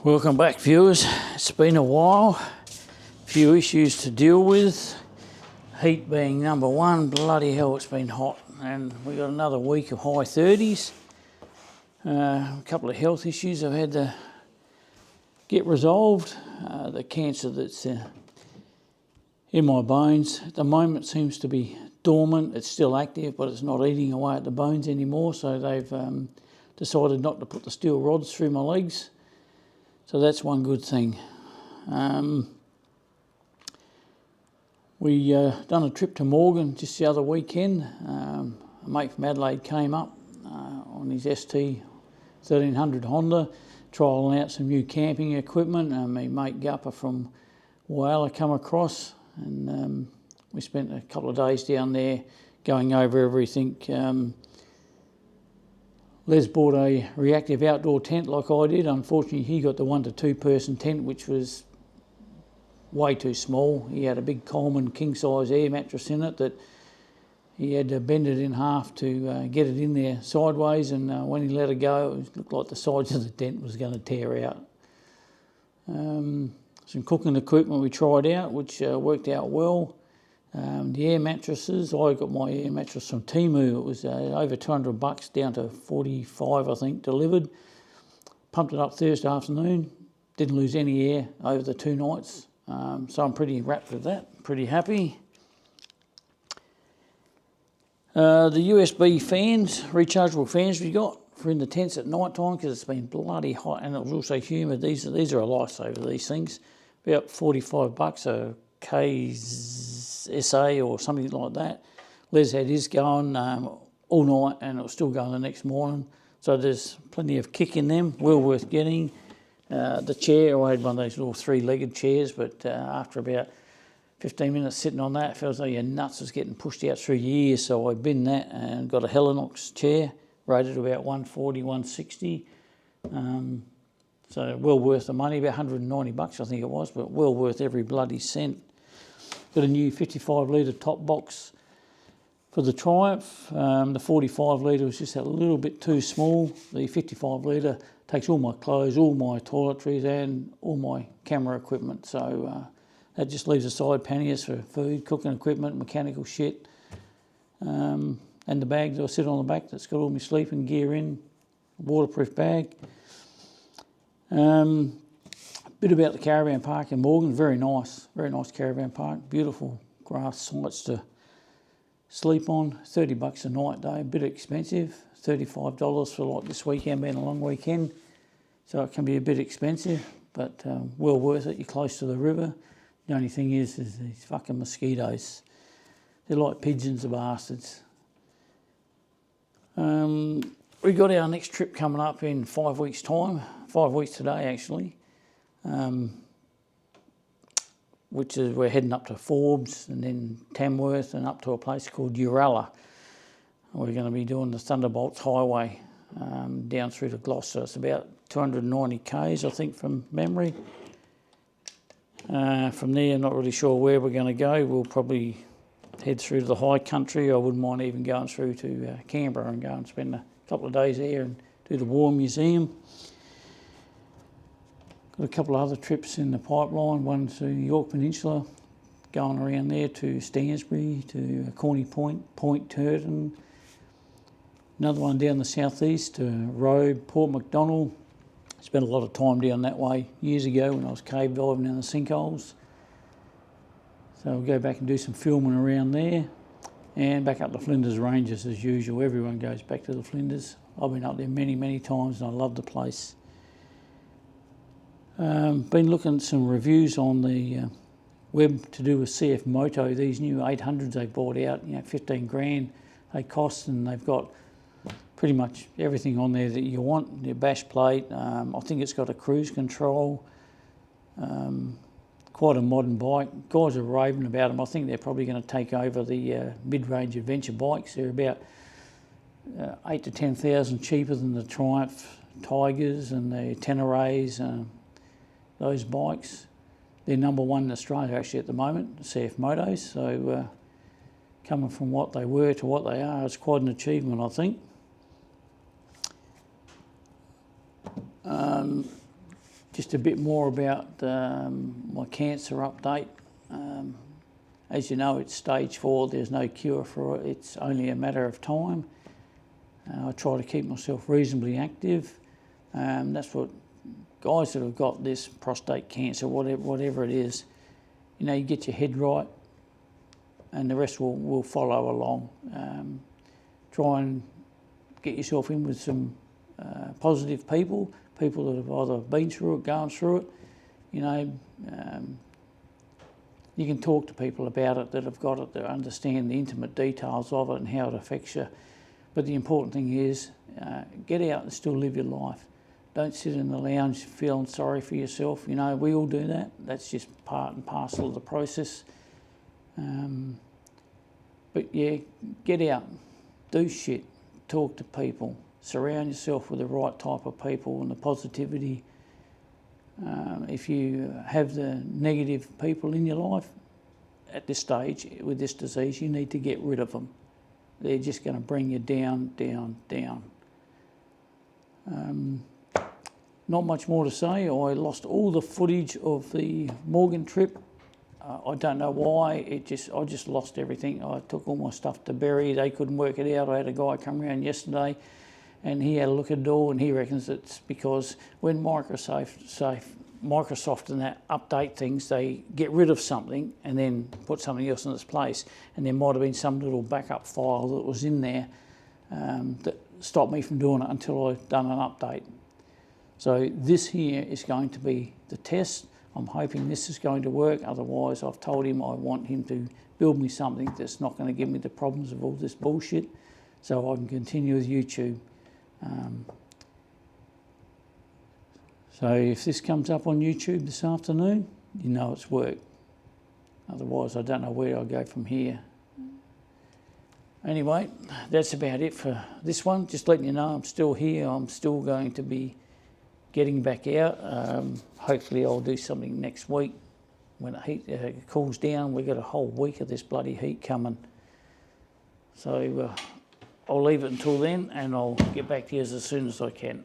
Welcome back, viewers. It's been a while. A few issues to deal with. Heat being number one. Bloody hell, it's been hot. And we got another week of high 30s. A couple of health issues I've had to get resolved. The cancer that's in my bones at the moment seems to be dormant. It's still active, but it's not eating away at the bones anymore. So they've decided not to put the steel rods through my legs. So that's one good thing. We done a trip to Morgan just the other weekend. A mate from Adelaide came up on his ST 1300 Honda, trialling out some new camping equipment. My mate Gupper from Whyalla come across, and we spent a couple of days down there going over everything. Les bought a reactive outdoor tent like I did. Unfortunately, he got the 1 to 2 person tent, which was way too small. He had a big Coleman king-size air mattress in it that he had to bend it in half to get it in there sideways, and when he let it go, it looked like the sides of the tent was going to tear out. Some cooking equipment we tried out, which worked out well. The air mattresses, I got my air mattress from Temu. It was over $200, down to 45, I think, delivered. Pumped it up Thursday afternoon. Didn't lose any air over the 2 nights. So I'm pretty wrapped with that, pretty happy. The USB fans, rechargeable fans we got for in the tents at night time, because it's been bloody hot and it was also humid. These are a lifesaver, these things. About $45 a KSA or something like that. Les had his going all night and it was still going the next morning. So there's plenty of kick in them, well worth getting. The chair, I had one of those little 3-legged chairs, but after about 15 minutes sitting on that, it feels like your nuts was getting pushed out through your ears. So I binned that and got a Helinox chair, rated about 140, 160. So well worth the money, about $190 I think it was, but well worth every bloody cent. Got a new 55 litre top box for the Triumph. The 45 litre was just a little bit too small. The 55 litre takes all my clothes, all my toiletries and all my camera equipment. So that just leaves a side panniers for food, cooking equipment, mechanical shit. And the bags I sit on the back that's got all my sleeping gear in, waterproof bag. Bit about the caravan park in Morgan, very nice caravan park, beautiful grass sites to sleep on. $30 a night though, a bit expensive, $35 for like this weekend being a long weekend, so it can be a bit expensive, but well worth it. You're close to the river. The only thing is these fucking mosquitoes. They're like pigeons, the bastards. We got our next trip coming up in 5 weeks' time. 5 weeks today, actually. Which is, we're heading up to Forbes and then Tamworth and up to a place called Uralla. We're going to be doing the Thunderbolts Highway down through to Gloucester. It's about 290 k's, I think, from memory. From there, I'm not really sure where we're going to go. We'll probably head through to the high country. I wouldn't mind even going through to Canberra and go and spend a couple of days there and do the War Museum. Got a couple of other trips in the pipeline, one to the York Peninsula, going around there to Stansbury, to Corny Point, Point Turton. Another one down the southeast to Robe, Port MacDonald. Spent a lot of time down that way years ago when I was cave diving down the sinkholes. So we'll go back and do some filming around there. And back up to Flinders Ranges as usual. Everyone goes back to the Flinders. I've been up there many, many times and I love the place. Been looking at some reviews on the web to do with CF Moto, these new 800s they bought out, 15 grand they cost, and they've got pretty much everything on there that you want. Their bash plate, I think it's got a cruise control, quite a modern bike. Guys are raving about them. I think they're probably going to take over the mid-range adventure bikes. They're about 8 to 10,000 cheaper than the Triumph Tigers and the Tenerays. Those bikes, they're number one in Australia actually at the moment, CF Motos. So coming from what they were to what they are, it's quite an achievement, I think. just a bit more about my cancer update. As you know, it's stage 4. There's no cure for it. It's only a matter of time. I try to keep myself reasonably active. That's what guys that have got this prostate cancer, whatever it is, you know, you get your head right and the rest will follow along. Try and get yourself in with some positive people that have either been through it, gone through it. You know, you can talk to people about it that have got it, that understand the intimate details of it and how it affects you. But the important thing is, get out and still live your life. Don't sit in the lounge feeling sorry for yourself. You know, we all do that. That's just part and parcel of the process. But yeah, get out, do shit, talk to people, surround yourself with the right type of people and the positivity. If you have the negative people in your life at this stage with this disease, you need to get rid of them. They're just going to bring you down, down, down. Not much more to say. I lost all the footage of the Morgan trip. I don't know why. I just lost everything. I took all my stuff to bury. They couldn't work it out. I had a guy come around yesterday and he had a look at it all and he reckons it's because when Microsoft and that update things, they get rid of something and then put something else in its place, and there might have been some little backup file that was in there that stopped me from doing it until I'd done an update. So this here is going to be the test. I'm hoping this is going to work. Otherwise, I've told him I want him to build me something that's not going to give me the problems of all this bullshit, so I can continue with YouTube. So if this comes up on YouTube this afternoon, you know it's worked. Otherwise, I don't know where I'll go from here. Anyway, that's about it for this one. Just letting you know I'm still here. I'm still going to be getting back out. Hopefully I'll do something next week when the heat cools down. We've got a whole week of this bloody heat coming. So I'll leave it until then and I'll get back to you as soon as I can.